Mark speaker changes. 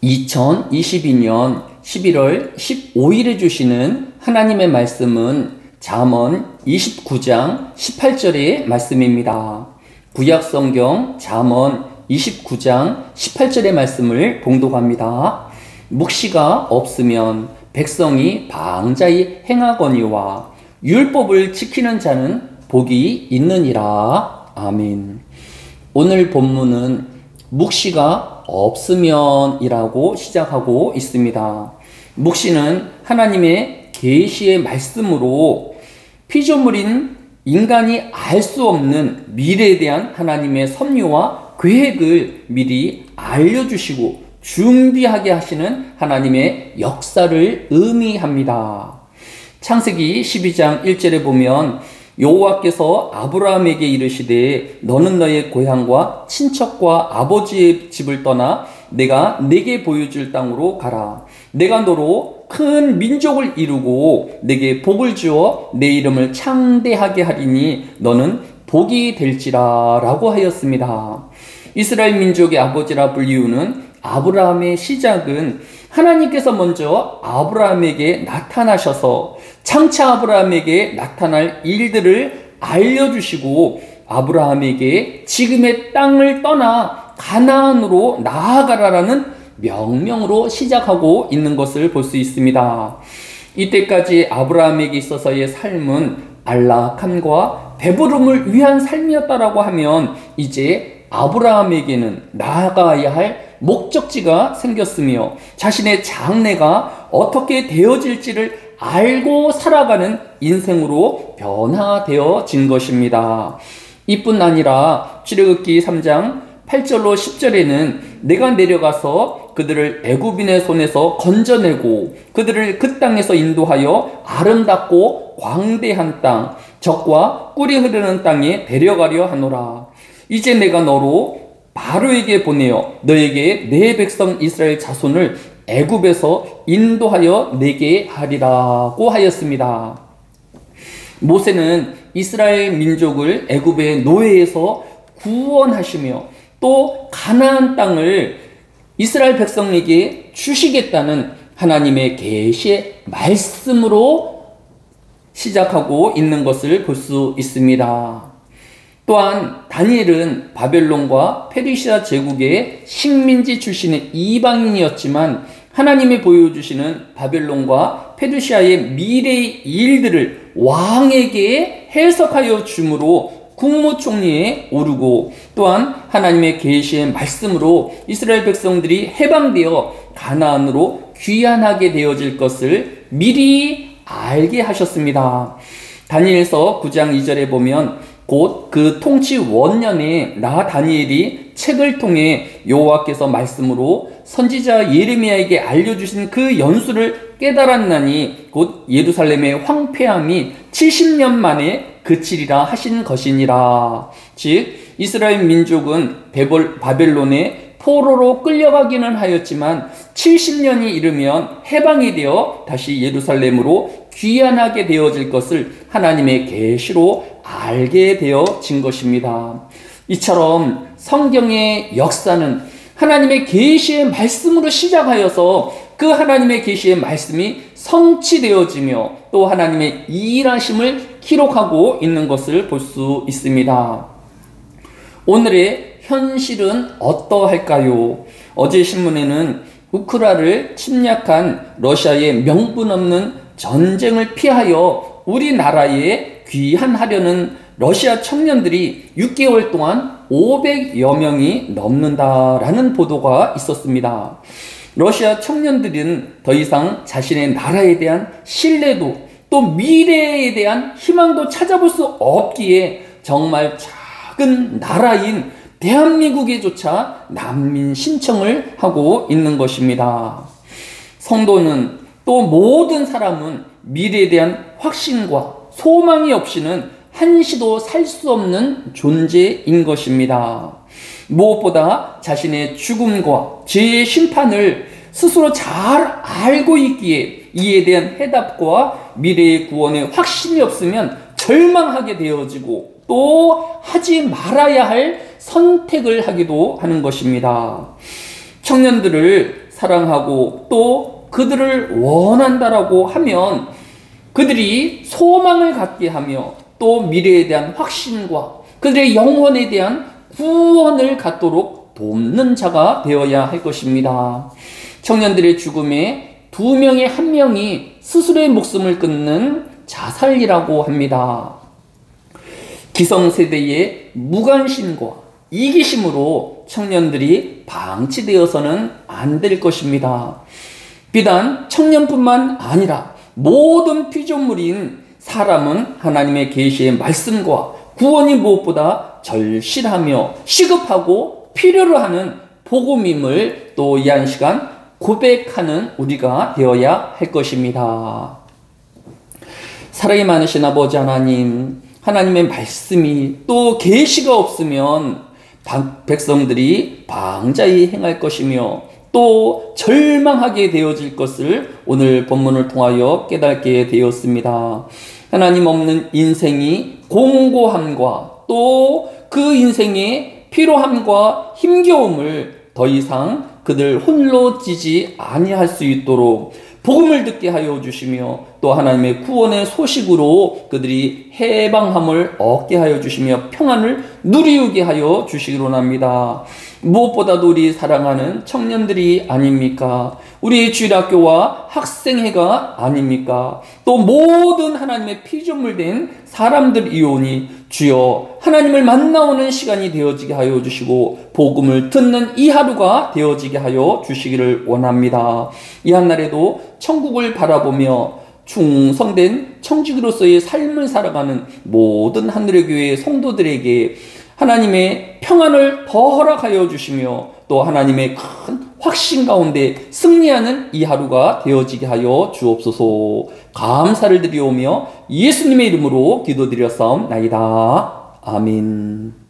Speaker 1: 2022년 11월 15일에 주시는 하나님의 말씀은 잠언 29장 18절의 말씀입니다. 구약성경 잠언 29장 18절의 말씀을 봉독합니다. 묵시가 없으면 백성이 방자히 행하거니와 율법을 지키는 자는 복이 있느니라. 아멘. 오늘 본문은 묵시가 없으면 이라고 시작하고 있습니다. 묵시는 하나님의 계시의 말씀으로 피조물인 인간이 알 수 없는 미래에 대한 하나님의 섭리와 계획을 미리 알려주시고 준비하게 하시는 하나님의 역사를 의미합니다. 창세기 12장 1절에 보면 여호와께서 아브라함에게 이르시되 너는 너의 고향과 친척과 아버지의 집을 떠나 내가 네게 보여줄 땅으로 가라. 내가 너로 큰 민족을 이루고 네게 복을 주어 내 이름을 창대하게 하리니 너는 복이 될지라 라고 하였습니다. 이스라엘 민족의 아버지라 불리우는 아브라함의 시작은 하나님께서 먼저 아브라함에게 나타나셔서 장차 아브라함에게 나타날 일들을 알려주시고 아브라함에게 지금의 땅을 떠나 가나안으로 나아가라라는 명령으로 시작하고 있는 것을 볼 수 있습니다. 이때까지 아브라함에게 있어서의 삶은 안락함과 배부름을 위한 삶이었다라고 하면 이제 아브라함에게는 나아가야 할 목적지가 생겼으며 자신의 장래가 어떻게 되어질지를 알고 살아가는 인생으로 변화되어진 것입니다. 이뿐 아니라 출애굽기 3장 8절로 10절에는 내가 내려가서 그들을 애굽인의 손에서 건져내고 그들을 그 땅에서 인도하여 아름답고 광대한 땅, 젖과 꿀이 흐르는 땅에 데려가려 하노라. 이제 내가 너로 바로에게 보내어 너에게 내 백성 이스라엘 자손을 애굽에서 인도하여 내게 하리라고 하였습니다. 모세는 이스라엘 민족을 애굽의 노예에서 구원하시며 또 가나안 땅을 이스라엘 백성에게 주시겠다는 하나님의 계시의 말씀으로 시작하고 있는 것을 볼 수 있습니다. 또한 다니엘은 바벨론과 페르시아 제국의 식민지 출신의 이방인이었지만 하나님이 보여주시는 바벨론과 페르시아의 미래의 일들을 왕에게 해석하여 주므로 국무총리에 오르고 또한 하나님의 계시의 말씀으로 이스라엘 백성들이 해방되어 가나안으로 귀환하게 되어질 것을 미리 알게 하셨습니다. 다니엘서 9장 2절에 보면 곧 그 통치 원년에 나 다니엘이 책을 통해 여호와께서 말씀으로 선지자 예레미야에게 알려주신 그 연수를 깨달았나니 곧 예루살렘의 황폐함이 70년 만에 그치리라 하신 것이니라. 즉 이스라엘 민족은 바벨론의 포로로 끌려가기는 하였지만 70년이 이르면 해방이 되어 다시 예루살렘으로 귀환하게 되어질 것을 하나님의 계시로 알게 되어진 것입니다. 이처럼 성경의 역사는 하나님의 계시의 말씀으로 시작하여서 그 하나님의 계시의 말씀이 성취되어지며 또 하나님의 일하심을 기록하고 있는 것을 볼 수 있습니다. 오늘의 현실은 어떠할까요? 어제 신문에는 우크라를 침략한 러시아의 명분 없는 전쟁을 피하여 우리나라에 귀환하려는 러시아 청년들이 6개월 동안 500여 명이 넘는다라는 보도가 있었습니다. 러시아 청년들은 더 이상 자신의 나라에 대한 신뢰도 또 미래에 대한 희망도 찾아볼 수 없기에 정말 작은 나라인 대한민국에조차 난민 신청을 하고 있는 것입니다. 성도는 또 모든 사람은 미래에 대한 확신과 소망이 없이는 한시도 살 수 없는 존재인 것입니다. 무엇보다 자신의 죽음과 죄의 심판을 스스로 잘 알고 있기에 이에 대한 해답과 미래의 구원의 확신이 없으면 절망하게 되어지고 또 하지 말아야 할 선택을 하기도 하는 것입니다. 청년들을 사랑하고 또 그들을 원한다라고 하면 그들이 소망을 갖게 하며 또 미래에 대한 확신과 그들의 영혼에 대한 구원을 갖도록 돕는 자가 되어야 할 것입니다. 청년들의 죽음에 2명의 1명이 스스로의 목숨을 끊는 자살이라고 합니다. 기성세대의 무관심과 이기심으로 청년들이 방치되어서는 안 될 것입니다. 비단 청년뿐만 아니라 모든 피조물인 사람은 하나님의 계시의 말씀과 구원이 무엇보다 절실하며 시급하고 필요로 하는 복음임을 또 이 한 시간 고백하는 우리가 되어야 할 것입니다. 사랑이 많으신 아버지 하나님, 하나님의 말씀이 또 계시가 없으면 백성들이 방자히 행할 것이며 또 절망하게 되어질 것을 오늘 본문을 통하여 깨닫게 되었습니다. 하나님 없는 인생이 공고함과 또 그 인생의 피로함과 힘겨움을 더 이상 그들 홀로 찌지 아니할 수 있도록 복음을 듣게 하여 주시며 또 하나님의 구원의 소식으로 그들이 해방함을 얻게 하여 주시며 평안을 누리게 하여 주시기로 합니다. 무엇보다도 우리 사랑하는 청년들이 아닙니까? 우리 주일학교와 학생회가 아닙니까? 또 모든 하나님의 피조물 된 사람들이오니 주여 하나님을 만나오는 시간이 되어지게 하여 주시고 복음을 듣는 이 하루가 되어지게 하여 주시기를 원합니다. 이 한날에도 천국을 바라보며 충성된 청지기로서의 삶을 살아가는 모든 하늘의 교회 성도들에게 하나님의 평안을 더 허락하여 주시며 또 하나님의 큰 확신 가운데 승리하는 이 하루가 되어지게 하여 주옵소서. 감사를 드리오며 예수님의 이름으로 기도드렸사옵나이다. 아멘.